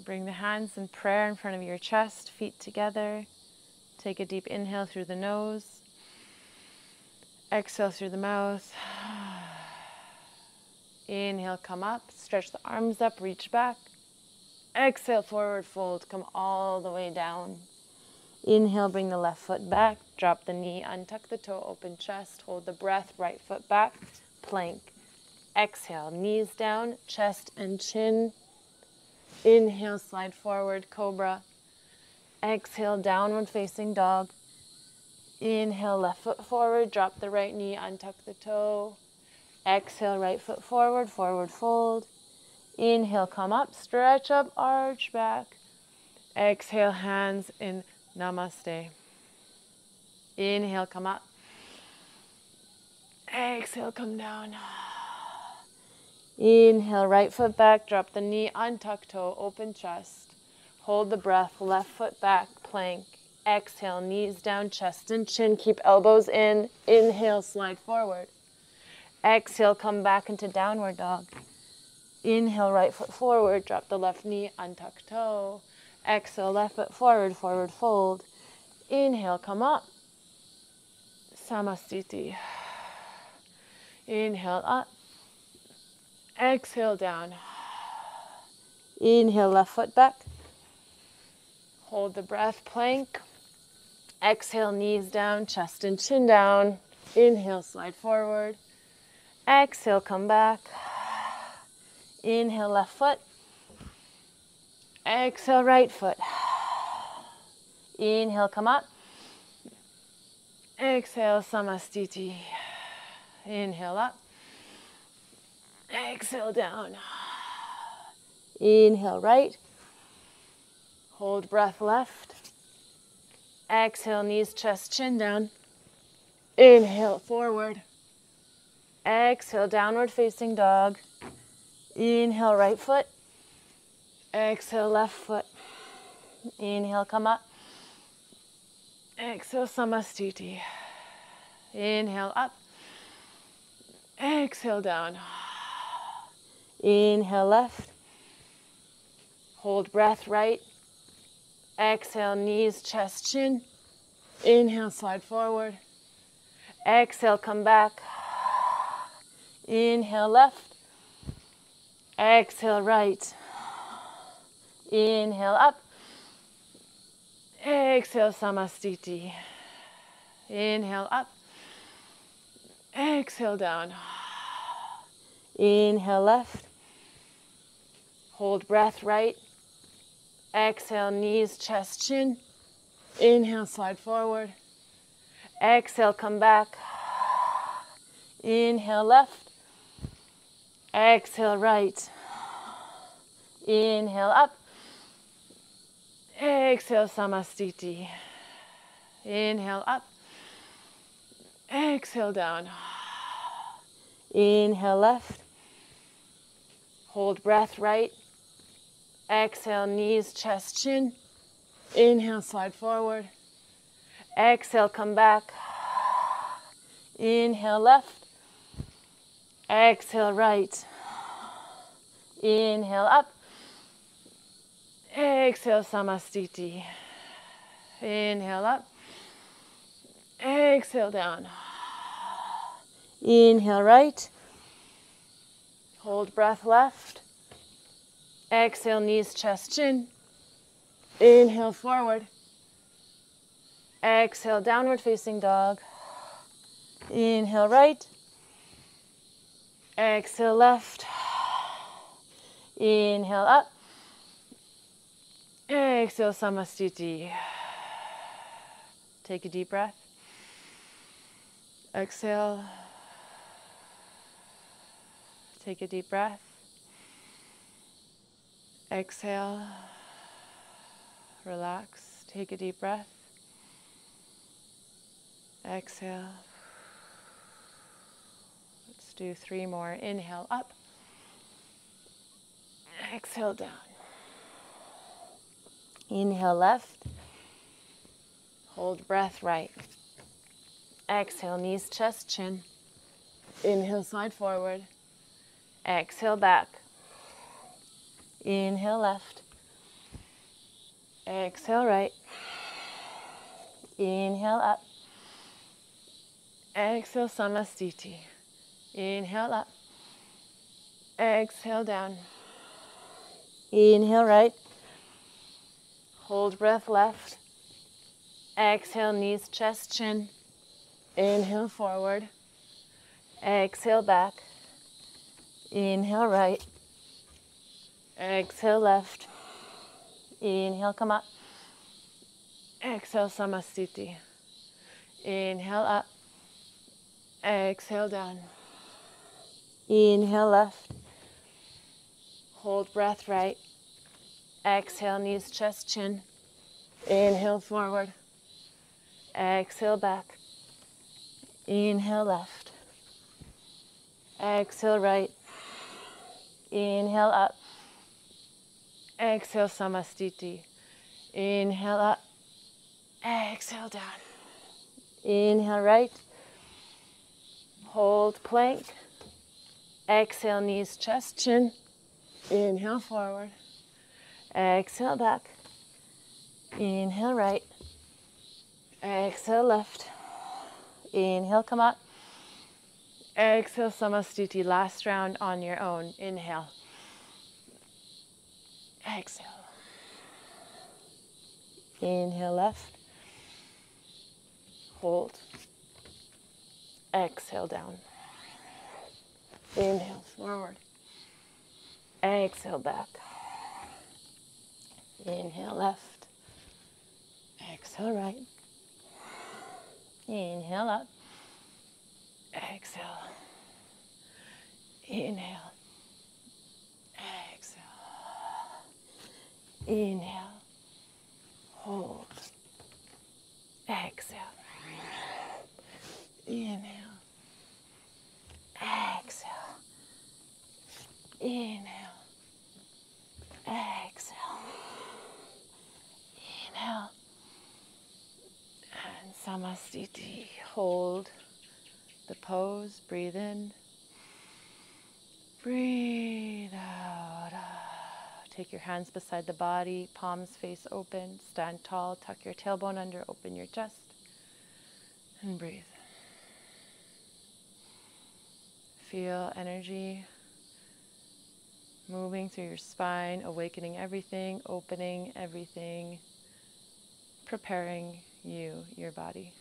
Bring the hands in prayer in front of your chest, feet together. Take a deep inhale through the nose. Exhale through the mouth. Inhale, come up. Stretch the arms up, reach back. Exhale, forward fold. Come all the way down. Inhale, bring the left foot back. Drop the knee, untuck the toe, open chest. Hold the breath, right foot back. Plank. Exhale, knees down, chest and chin. Inhale, slide forward, cobra. Exhale, downward facing dog. Inhale, left foot forward, drop the right knee, untuck the toe. Exhale, right foot forward, forward fold. Inhale, come up, stretch up, arch back. Exhale, hands in namaste. Inhale, come up. Exhale, come down. Inhale, right foot back, drop the knee, untuck toe, open chest. Hold the breath, left foot back, plank. Exhale, knees down, chest and chin. Keep elbows in. Inhale, slide forward. Exhale, come back into downward dog. Inhale, right foot forward, drop the left knee, untuck toe. Exhale, left foot forward, forward fold. Inhale, come up. Samastiti. Inhale, up. Exhale, down. Inhale, left foot back. Hold the breath, plank. Exhale, knees down, chest and chin down. Inhale, slide forward. Exhale, come back. Inhale, left foot. Exhale, right foot. Inhale, come up. Exhale, samastiti. Inhale, up. Exhale, down. Inhale, right. Hold breath, left. Exhale, knees, chest, chin down. Inhale, forward. Exhale, downward facing dog. Inhale, right foot. Exhale, left foot. Inhale, come up. Exhale, samastiti. Inhale, up. Exhale, down. Inhale, left. Hold breath, right. Exhale, knees, chest, chin. Inhale, slide forward. Exhale, come back. Inhale, left. Exhale, right. Inhale, up. Exhale, samastiti. Inhale, up. Exhale, down. Inhale, left. Hold breath, right. Exhale, knees, chest, chin. Inhale, slide forward. Exhale, come back. Inhale, left. Exhale, right. Inhale, up. Exhale, samastiti. Inhale, up. Exhale, down. Inhale, left. Hold breath, right. Exhale, knees, chest, chin. Inhale, slide forward. Exhale, come back. Inhale, left. Exhale, right. Inhale, up. Exhale, samastiti. Inhale, up. Exhale, down. Inhale, right. Hold breath, left. Exhale, knees, chest, chin. Inhale, forward. Exhale, downward facing dog. Inhale, right. Exhale, left. Inhale, up. Exhale, samastiti. Take a deep breath. Exhale. Take a deep breath. Exhale. Relax. Take a deep breath. Exhale. Let's do 3 more. Inhale, up. Exhale, down. Inhale, left. Hold breath, right. Exhale, knees, chest, chin. Inhale, slide forward. Exhale, back. Inhale, left. Exhale right. Inhale up. Exhale Samastiti. Inhale up. Exhale down. Inhale right. Hold breath left. Exhale knees, chest, chin. Inhale forward. Exhale back. Inhale right. Exhale left. Inhale, come up. Exhale Samastiti. Inhale up. Exhale down. Inhale left. Hold breath right. Exhale knees, chest, chin. Inhale forward. Exhale back. Inhale left. Exhale right. Inhale up. Exhale Samastiti. Inhale up. Exhale down. Inhale right. Hold plank. Exhale knees, chest, chin. Inhale forward. Exhale back. Inhale right. Exhale left. Inhale, come up. Exhale Samastiti. Last round on your own. Inhale. Exhale. Inhale left. Hold. Exhale down. Inhale forward. Exhale back. Inhale left. Exhale right. Inhale up. Exhale. Inhale. Exhale. Inhale. Hold. Exhale. Inhale. Exhale. Inhale. Exhale. Inhale. And Samastiti. Hold the pose. Breathe in. Breathe out. Take your hands beside the body, palms face open. Stand tall. Tuck your tailbone under. Open your chest. And breathe. Feel energy moving through your spine, awakening everything, opening everything, preparing you, your body.